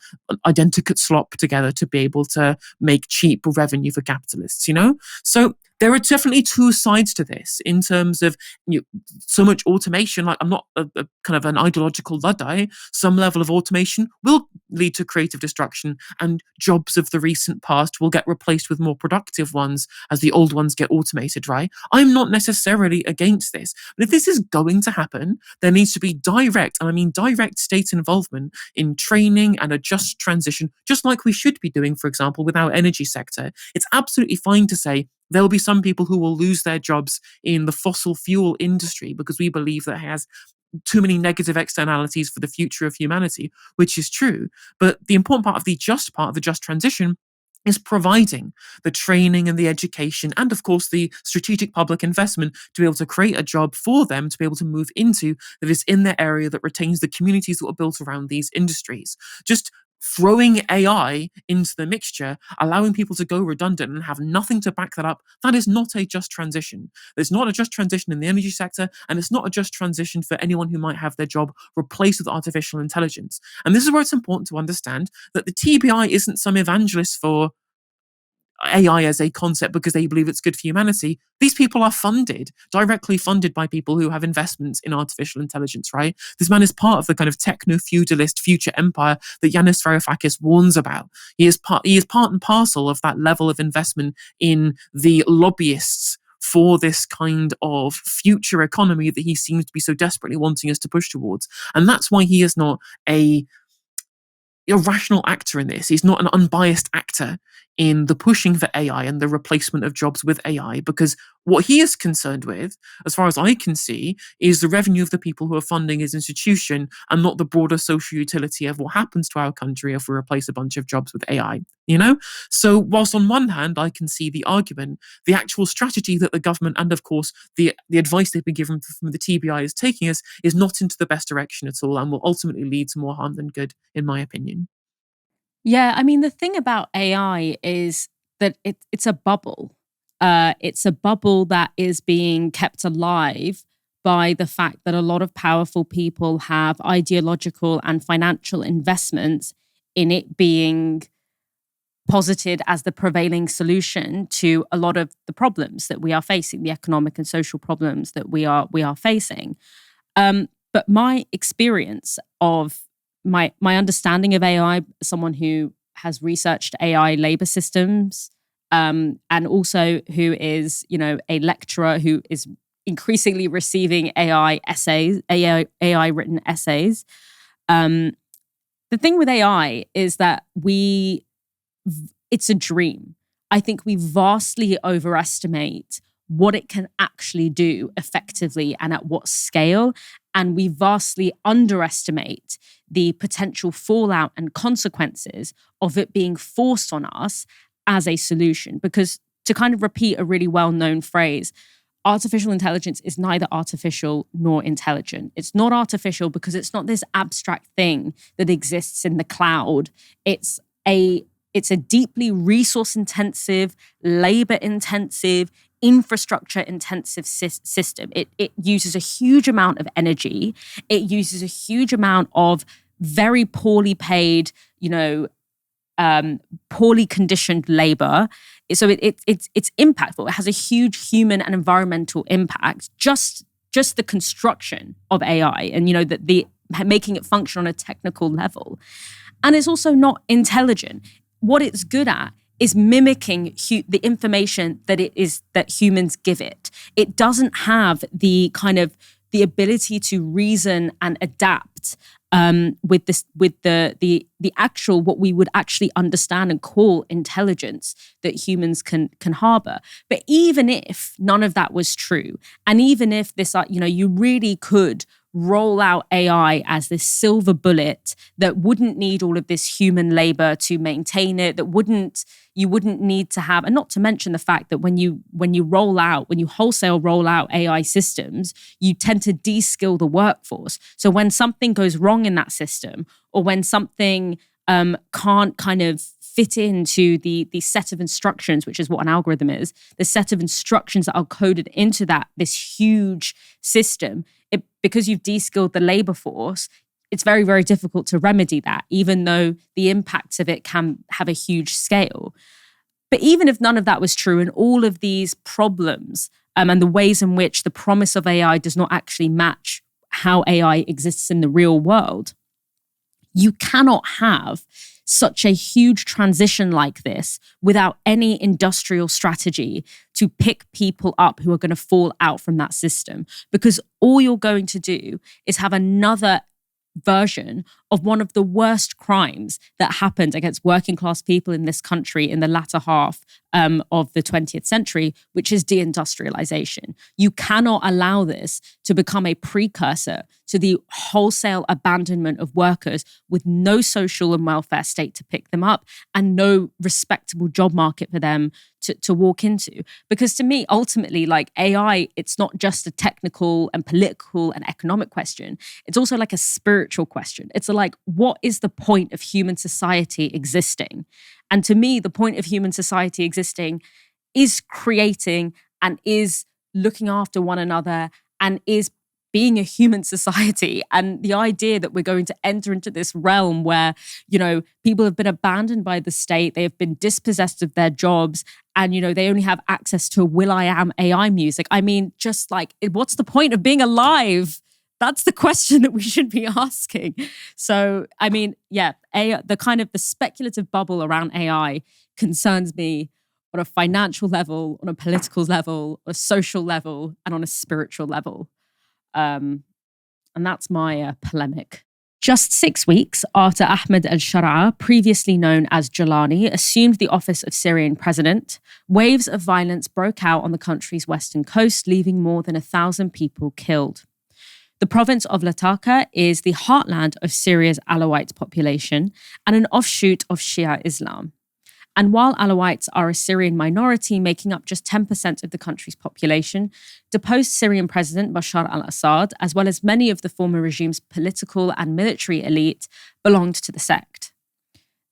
[SPEAKER 2] identikit slop together to be able to make cheap revenue for capitalists, you know? So there are definitely two sides to this in terms of so much automation. Like, I'm not a kind of an ideological Luddite. Some level of automation will lead to creative destruction, and jobs of the recent past will get replaced with more productive ones as the old ones get automated, right? I'm not necessarily against this. But if this is going to happen, there needs to be direct, and I mean direct state involvement in training and a just transition, just like we should be doing, for example, with our energy sector. It's absolutely fine to say, there will be some people who will lose their jobs in the fossil fuel industry because we believe that it has too many negative externalities for the future of humanity, which is true. But the important part of the just transition is providing the training and the education and, of course, the strategic public investment to be able to create a job for them to be able to move into that is in their area that retains the communities that were built around these industries. Just throwing AI into the mixture, allowing people to go redundant and have nothing to back that up, that is not a just transition. There's not a just transition in the energy sector, and it's not a just transition for anyone who might have their job replaced with artificial intelligence. And this is where it's important to understand that the TBI isn't some evangelist for AI as a concept because they believe it's good for humanity. These people are directly funded by people who have investments in artificial intelligence, right? This man is part of the kind of techno-feudalist future empire that Yanis Varoufakis warns about. He is part and parcel of that level of investment in the lobbyists for this kind of future economy that he seems to be so desperately wanting us to push towards. And that's why he is not a rational actor in this. He's not an unbiased actor in the pushing for AI and the replacement of jobs with AI, because what he is concerned with, as far as I can see, is the revenue of the people who are funding his institution and not the broader social utility of what happens to our country if we replace a bunch of jobs with AI, So whilst on one hand, I can see the argument, the actual strategy that the government and, of course, the advice they've been given from the TBI is taking us is not into the best direction at all and will ultimately lead to more harm than good, in my opinion.
[SPEAKER 1] Yeah, I mean, the thing about AI is that it's a bubble. It's a bubble that is being kept alive by the fact that a lot of powerful people have ideological and financial investments in it being posited as the prevailing solution to a lot of the problems that we are facing, the economic and social problems that we are facing. But my experience of my understanding of AI, someone who has researched AI labor systems, and also who is, a lecturer who is increasingly receiving AI written essays. The thing with AI is that it's a dream. I think we vastly overestimate what it can actually do effectively and at what scale. And we vastly underestimate the potential fallout and consequences of it being forced on us as a solution. Because to kind of repeat a really well-known phrase, artificial intelligence is neither artificial nor intelligent. It's not artificial because it's not this abstract thing that exists in the cloud. It's a deeply resource-intensive, labor-intensive, infrastructure-intensive system. It uses a huge amount of energy. It uses a huge amount of very poorly paid, poorly conditioned labor. So it's impactful. It has a huge human and environmental impact. Just the construction of AI and the making it function on a technical level, and it's also not intelligent. What it's good at is mimicking the information that humans give it. It doesn't have the ability to reason and adapt with the actual what we would actually understand and call intelligence that humans can harbor. But even if none of that was true, and even if this you really could roll out AI as this silver bullet that wouldn't need all of this human labor to maintain it, you wouldn't need to have, and not to mention the fact that when you wholesale roll out AI systems, you tend to de-skill the workforce. So when something goes wrong in that system, or when something can't kind of fit into the set of instructions, which is what an algorithm is, the set of instructions that are coded into this huge system, because you've de-skilled the labor force, it's very, very difficult to remedy that, even though the impacts of it can have a huge scale. But even if none of that was true, and all of these problems and the ways in which the promise of AI does not actually match how AI exists in the real world, you cannot have such a huge transition like this without any industrial strategy to pick people up who are going to fall out from that system. Because all you're going to do is have another version of one of the worst crimes that happened against working class people in this country in the latter half of the 20th century, which is deindustrialization. You cannot allow this to become a precursor to the wholesale abandonment of workers with no social and welfare state to pick them up and no respectable job market for them to walk into. Because to me, ultimately, like AI, it's not just a technical and political and economic question. It's also like a spiritual question. It's like, what is the point of human society existing? And to me, the point of human society existing is creating and is looking after one another and is being a human society, and the idea that we're going to enter into this realm where, people have been abandoned by the state, they have been dispossessed of their jobs, and, they only have access to Will.i.am AI music. I mean, just like, what's the point of being alive? That's the question that we should be asking. So, I mean, yeah, the speculative bubble around AI concerns me on a financial level, on a political level, a social level, and on a spiritual level. And that's my polemic. Just 6 weeks after Ahmed al-Shara, previously known as Jalani, assumed the office of Syrian president, waves of violence broke out on the country's western coast, leaving more than 1,000 people killed. The province of Latakia is the heartland of Syria's Alawite population and an offshoot of Shia Islam. And while Alawites are a Syrian minority making up just 10% of the country's population, deposed Syrian President Bashar al-Assad, as well as many of the former regime's political and military elite, belonged to the sect.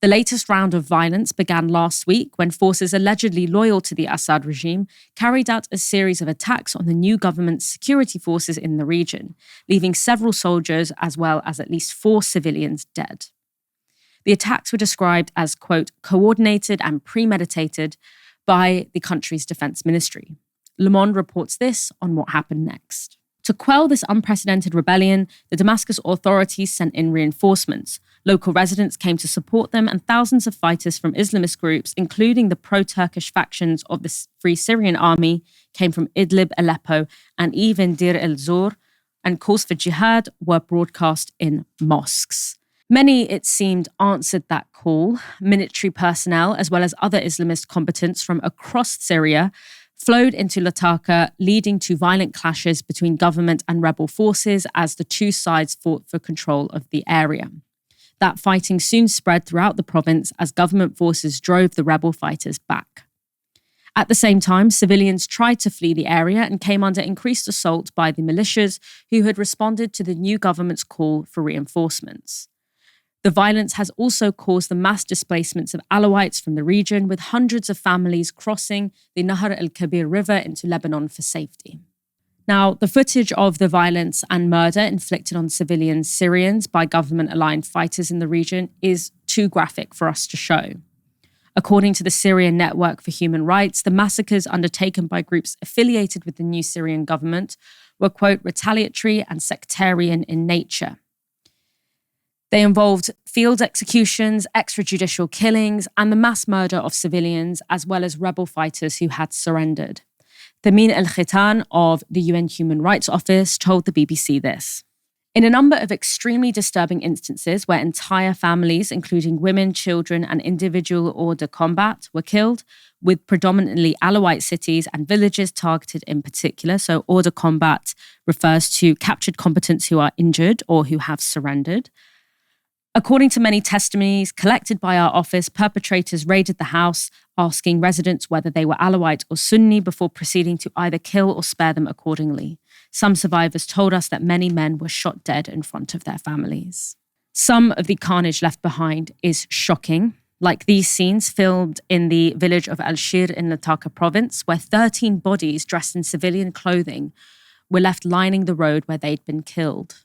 [SPEAKER 1] The latest round of violence began last week when forces allegedly loyal to the Assad regime carried out a series of attacks on the new government's security forces in the region, leaving several soldiers as well as at least 4 civilians dead. The attacks were described as, quote, coordinated and premeditated by the country's defense ministry. Le Monde reports this on what happened next. To quell this unprecedented rebellion, the Damascus authorities sent in reinforcements. Local residents came to support them, and thousands of fighters from Islamist groups, including the pro-Turkish factions of the Free Syrian Army, came from Idlib, Aleppo, and even Deir el-Zor, and calls for jihad were broadcast in mosques. Many, it seemed, answered that call. Military personnel, as well as other Islamist combatants from across Syria, flowed into Latakia, leading to violent clashes between government and rebel forces as the two sides fought for control of the area. That fighting soon spread throughout the province as government forces drove the rebel fighters back. At the same time, civilians tried to flee the area and came under increased assault by the militias who had responded to the new government's call for reinforcements. The violence has also caused the mass displacements of Alawites from the region, with hundreds of families crossing the Nahr el-Kabir River into Lebanon for safety. Now, the footage of the violence and murder inflicted on civilian Syrians by government-aligned fighters in the region is too graphic for us to show. According to the Syrian Network for Human Rights, the massacres undertaken by groups affiliated with the new Syrian government were, quote, retaliatory and sectarian in nature. They involved field executions, extrajudicial killings, and the mass murder of civilians, as well as rebel fighters who had surrendered. Thamin al-Khitan of the UN Human Rights Office told the BBC this. In a number of extremely disturbing instances where entire families, including women, children, and individual hors de combat, were killed, with predominantly Alawite cities and villages targeted in particular. So hors de combat refers to captured combatants who are injured or who have surrendered. According to many testimonies collected by our office, perpetrators raided the house, asking residents whether they were Alawite or Sunni before proceeding to either kill or spare them accordingly. Some survivors told us that many men were shot dead in front of their families. Some of the carnage left behind is shocking, like these scenes filmed in the village of Al-Shir in Latakia province, where 13 bodies dressed in civilian clothing were left lining the road where they'd been killed.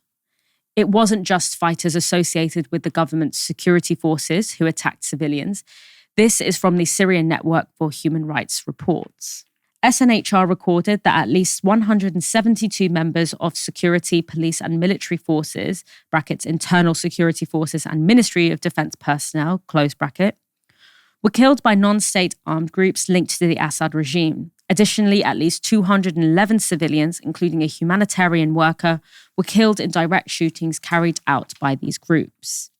[SPEAKER 1] It wasn't just fighters associated with the government's security forces who attacked civilians. This is from the Syrian Network for Human Rights reports. SNHR recorded that at least 172 members of security, police and military forces, brackets internal security forces and Ministry of Defense personnel, close bracket, were killed by non-state armed groups linked to the Assad regime. Additionally, at least 211 civilians, including a humanitarian worker, were killed in direct shootings carried out by these groups.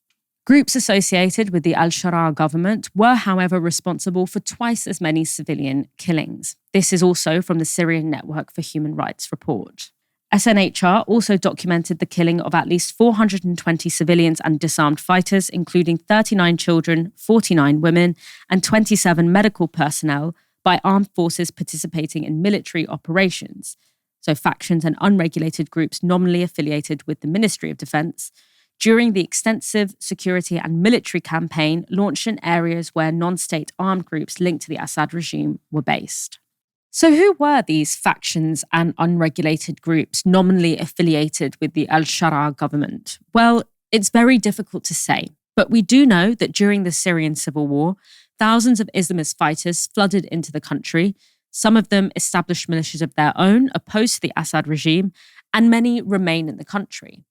[SPEAKER 1] Groups associated with the al-Shara government were, however, responsible for twice as many civilian killings. This is also from the Syrian Network for Human Rights report. SNHR also documented the killing of at least 420 civilians and disarmed fighters, including 39 children, 49 women, and 27 medical personnel by armed forces participating in military operations, so factions and unregulated groups nominally affiliated with the Ministry of Defense, during the extensive security and military campaign launched in areas where non-state armed groups linked to the Assad regime were based. So who were these factions and unregulated groups nominally affiliated with the al-Shara government? Well, it's very difficult to say, but we do know that during the Syrian civil war, thousands of Islamist fighters flooded into the country. Some of them established militias of their own, opposed to the Assad regime, and many remain in the country.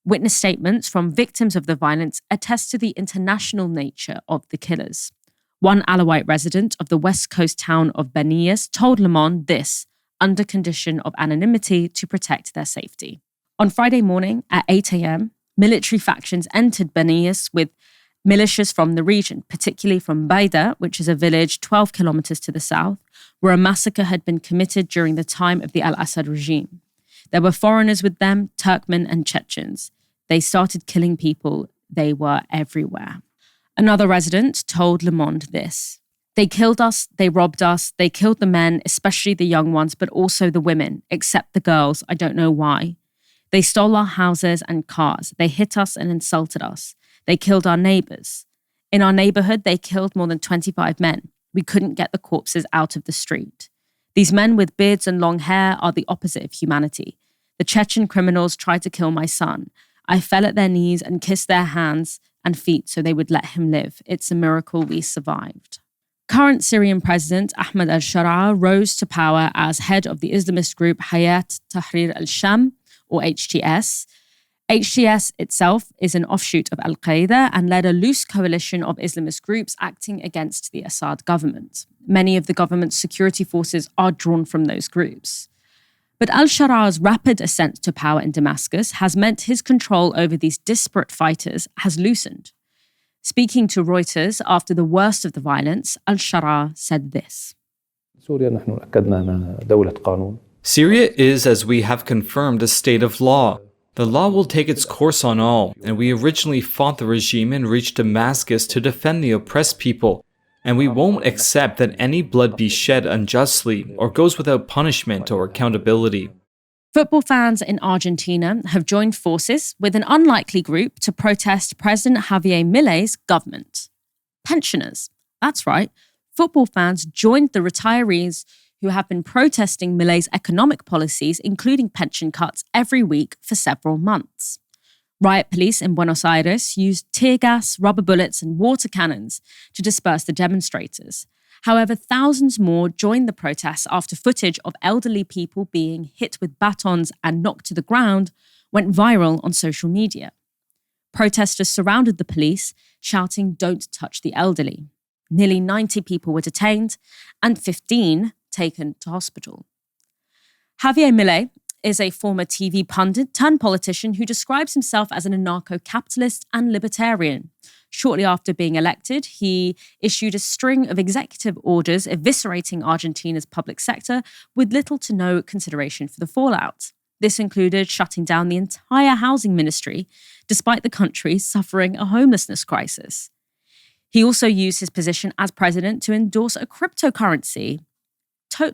[SPEAKER 1] Witness statements from victims of the violence attest to the international nature of the killers. One Alawite resident of the west coast town of Banias told Le Monde this, under condition of anonymity to protect their safety. On Friday morning at 8 a.m., military factions entered Banias with militias from the region, particularly from Baida, which is a village 12 kilometers to the south, where a massacre had been committed during the time of the al-Assad regime. There were foreigners with them, Turkmen and Chechens. They started killing people. They were everywhere. Another resident told Le Monde this. They killed us, they robbed us, they killed the men, especially the young ones, but also the women, except the girls, I don't know why. They stole our houses and cars. They hit us and insulted us. They killed our neighbours. In our neighbourhood, they killed more than 25 men. We couldn't get the corpses out of the street. These men with beards and long hair are the opposite of humanity. The Chechen criminals tried to kill my son. I fell at their knees and kissed their hands and feet so they would let him live. It's a miracle we survived. Current Syrian President Ahmed al-Shara rose to power as head of the Islamist group Hayat Tahrir al-Sham, or HTS. HTS itself is an offshoot of Al-Qaeda and led a loose coalition of Islamist groups acting against the Assad government. Many of the government's security forces are drawn from those groups. But al-Shara's rapid ascent to power in Damascus has meant his control over these disparate fighters has loosened. Speaking to Reuters after the worst of the violence, al-Shara said this.
[SPEAKER 6] Syria is, as we have confirmed, a state of law. The law will take its course on all, and we originally fought the regime and reached Damascus to defend the oppressed people, and we won't accept that any blood be shed unjustly or goes without punishment or accountability.
[SPEAKER 1] Football fans in Argentina have joined forces with an unlikely group to protest President Javier Milei's government. Pensioners. That's right. Football fans joined the retirees who have been protesting Milei's economic policies, including pension cuts, every week for several months. Riot police in Buenos Aires used tear gas, rubber bullets, and water cannons to disperse the demonstrators. However, thousands more joined the protests after footage of elderly people being hit with batons and knocked to the ground went viral on social media. Protesters surrounded the police, shouting, "Don't touch the elderly." Nearly 90 people were detained and 15 taken to hospital. Javier Milei is a former TV pundit turned politician who describes himself as an anarcho-capitalist and libertarian. Shortly after being elected, he issued a string of executive orders eviscerating Argentina's public sector with little to no consideration for the fallout. This included shutting down the entire housing ministry, despite the country suffering a homelessness crisis. He also used his position as president to endorse a cryptocurrency,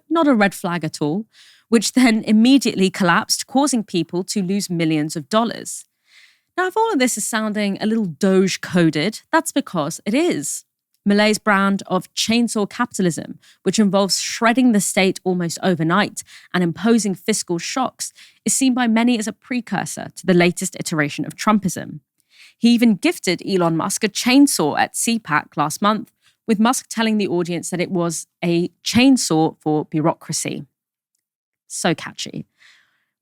[SPEAKER 1] not a red flag at all, which then immediately collapsed, causing people to lose millions of dollars. Now, if all of this is sounding a little Doge-coded, that's because it is. Milei's brand of chainsaw capitalism, which involves shredding the state almost overnight and imposing fiscal shocks, is seen by many as a precursor to the latest iteration of Trumpism. He even gifted Elon Musk a chainsaw at CPAC last month, with Musk telling the audience that it was a chainsaw for bureaucracy. So catchy.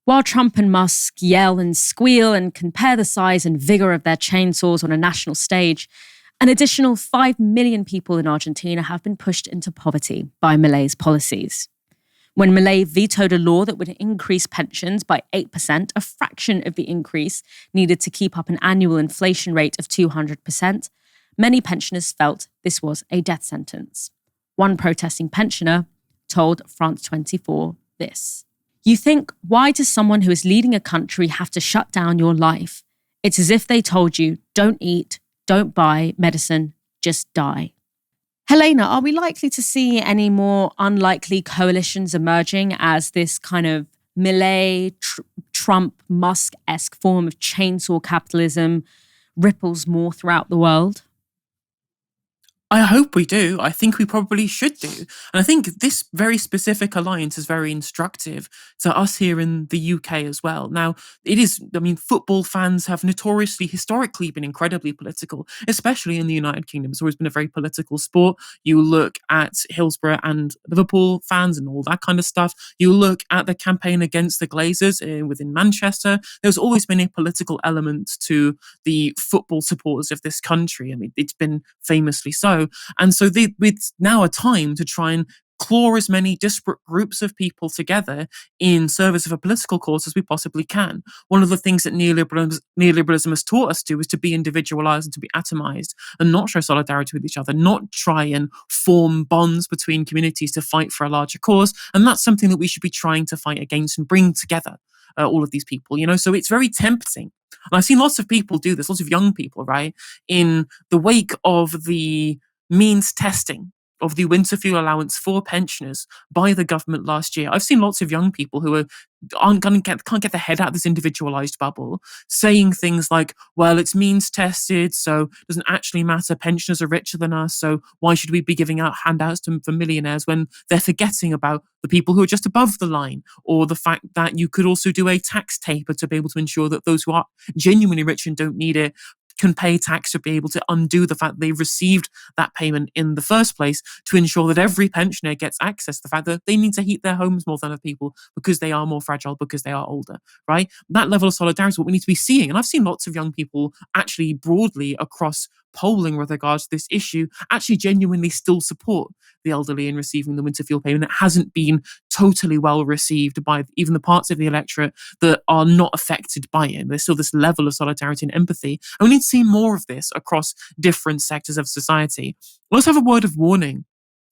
[SPEAKER 1] While Trump and Musk yell and squeal and compare the size and vigor of their chainsaws on a national stage, an additional 5 million people in Argentina have been pushed into poverty by Milei's policies. When Milei vetoed a law that would increase pensions by 8%, a fraction of the increase needed to keep up an annual inflation rate of 200%, many pensioners felt this was a death sentence. One protesting pensioner told France 24 this. You think, why does someone who is leading a country have to shut down your life? It's as if they told you, don't eat, don't buy medicine, just die. Helena, are we likely to see any more unlikely coalitions emerging as this kind of Milei, Trump, Musk-esque form of chainsaw capitalism ripples more throughout the world?
[SPEAKER 2] I hope we do. I think we probably should do. And I think this very specific alliance is very instructive to us here in the UK as well. Now, football fans have notoriously, historically been incredibly political, especially in the United Kingdom. It's always been a very political sport. You look at Hillsborough and Liverpool fans and all that kind of stuff. You look at the campaign against the Glazers within Manchester. There's always been a political element to the football supporters of this country. I mean, it's been famously so. And so it's now a time to try and claw as many disparate groups of people together in service of a political cause as we possibly can. One of the things that neoliberalism has taught us to do is to be individualized and to be atomized and not show solidarity with each other, not try and form bonds between communities to fight for a larger cause. And that's something that we should be trying to fight against and bring together all of these people, so it's very tempting. And I've seen lots of people do this, lots of young people, right, in the wake of the means testing of the winter fuel allowance for pensioners by the government last year. I've seen lots of young people who can't get their head out of this individualized bubble, saying things like, well, it's means tested, so it doesn't actually matter. Pensioners are richer than us, so why should we be giving out handouts for millionaires, when they're forgetting about the people who are just above the line, or the fact that you could also do a tax taper to be able to ensure that those who are genuinely rich and don't need it can pay tax to be able to undo the fact they received that payment in the first place, to ensure that every pensioner gets access to the fact that they need to heat their homes more than other people because they are more fragile, because they are older, right? That level of solidarity is what we need to be seeing. And I've seen lots of young people actually broadly across polling with regards to this issue actually genuinely still support the elderly in receiving the winter fuel payment. It hasn't been totally well received by even the parts of the electorate that are not affected by it. There's still this level of solidarity and empathy. And we need to see more of this across different sectors of society. Let's have a word of warning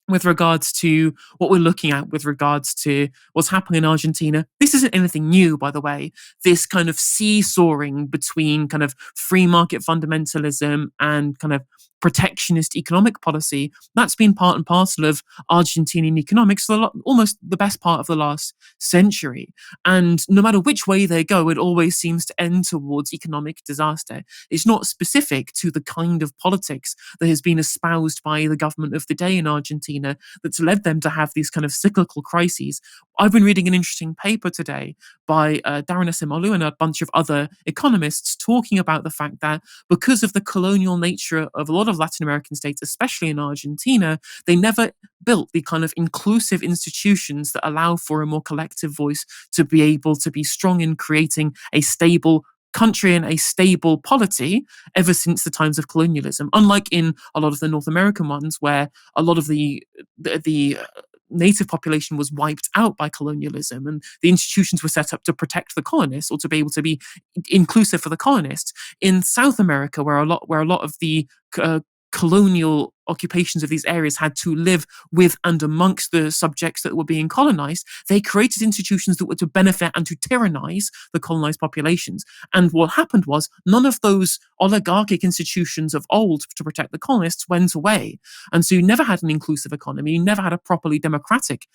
[SPEAKER 2] with regards to what we're looking at with regards to what's happening in Argentina. This isn't anything new, by the way. This kind of seesawing between kind of free market fundamentalism and kind of protectionist economic policy, that's been part and parcel of Argentinian economics for almost the best part of the last century. And no matter which way they go, it always seems to end towards economic disaster. It's not specific to the kind of politics that has been espoused by the government of the day in Argentina that's led them to have these kind of cyclical crises. I've been reading an interesting paper today by Darren Esemolu and a bunch of other economists talking about the fact that because of the colonial nature of a lot of Latin American states, especially in Argentina, they never built the kind of inclusive institutions that allow for a more collective voice to be able to be strong in creating a stable country and a stable polity ever since the times of colonialism. Unlike in a lot of the North American ones, where a lot of the native population was wiped out by colonialism, and the institutions were set up to protect the colonists or to be able to be inclusive for the colonists. In South America, where a lot of the colonial occupations of these areas had to live with and amongst the subjects that were being colonized, they created institutions that were to benefit and to tyrannize the colonized populations. And what happened was none of those oligarchic institutions of old to protect the colonists went away. And so you never had an inclusive economy, you never had a properly democratic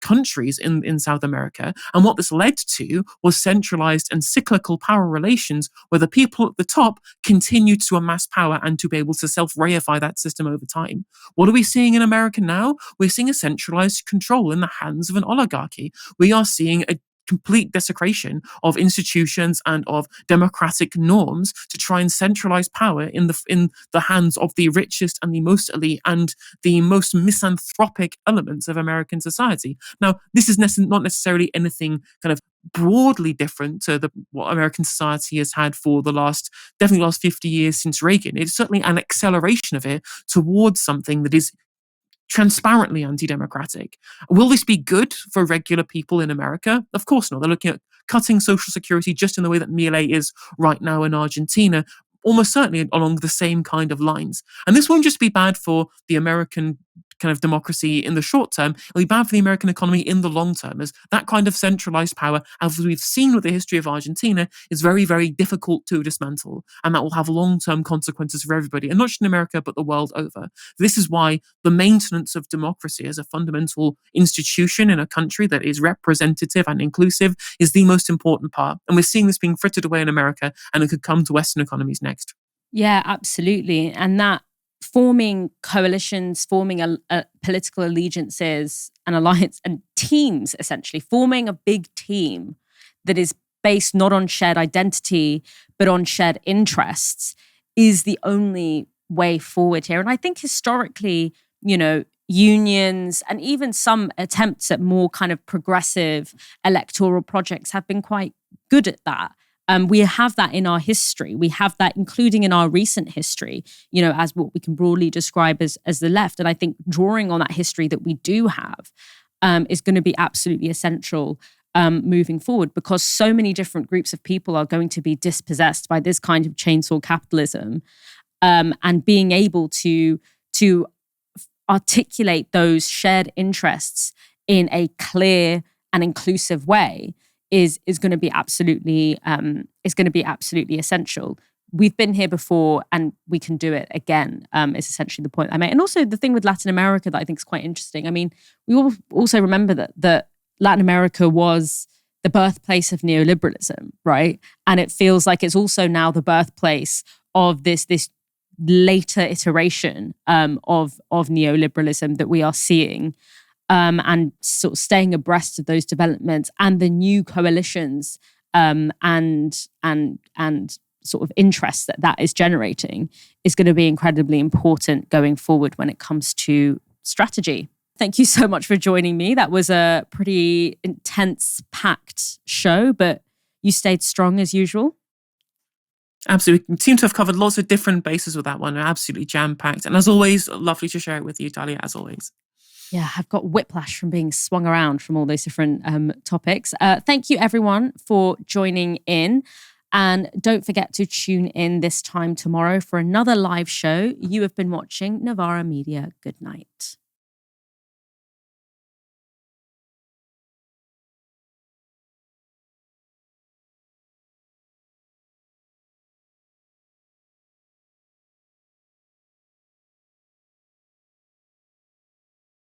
[SPEAKER 2] countries in South America. And what this led to was centralized and cyclical power relations where the people at the top continued to amass power and to be able to self-reify that system over time. What are we seeing in America now? We're seeing a centralized control in the hands of an oligarchy. We are seeing a complete desecration of institutions and of democratic norms to try and centralize power in the hands of the richest and the most elite and the most misanthropic elements of American society. Now, this is not necessarily anything kind of broadly different to what American society has had for definitely the last 50 years since Reagan. It's certainly an acceleration of it towards something that is transparently anti-democratic. Will this be good for regular people in America? Of course not. They're looking at cutting Social Security just in the way that Milei is right now in Argentina, almost certainly along the same kind of lines. And this won't just be bad for the American kind of democracy in the short term, it'll be bad for the American economy in the long term, as that kind of centralized power, as we've seen with the history of Argentina, is very, very difficult to dismantle. And that will have long-term consequences for everybody, and not just in America, but the world over. This is why the maintenance of democracy as a fundamental institution in a country that is representative and inclusive is the most important part. And we're seeing this being frittered away in America, and it could come to Western economies next.
[SPEAKER 1] Yeah, absolutely. And that forming coalitions, forming political allegiances and alliance and teams, essentially, forming a big team that is based not on shared identity, but on shared interests is the only way forward here. And I think historically, unions and even some attempts at more kind of progressive electoral projects have been quite good at that. We have that in our history. We have that including in our recent history, as what we can broadly describe as the left. And I think drawing on that history that we do have is going to be absolutely essential moving forward, because so many different groups of people are going to be dispossessed by this kind of chainsaw capitalism, and being able to articulate those shared interests in a clear and inclusive way is going to be absolutely essential. We've been here before and we can do it again, is essentially the point I made. And also the thing with Latin America that I think is quite interesting. I mean, we all also remember that Latin America was the birthplace of neoliberalism, right? And it feels like it's also now the birthplace of this later iteration of neoliberalism that we are seeing, and sort of staying abreast of those developments and the new coalitions and sort of interests that is generating is going to be incredibly important going forward when it comes to strategy. Thank you so much for joining me. That was a pretty intense, packed show, but you stayed strong as usual.
[SPEAKER 2] Absolutely. We seem to have covered lots of different bases with that one. Absolutely jam-packed. And as always, lovely to share it with you, Dalia, as always.
[SPEAKER 1] Yeah, I've got whiplash from being swung around from all those different topics. Thank you, everyone, for joining in. And don't forget to tune in this time tomorrow for another live show. You have been watching Novara Media. Good night.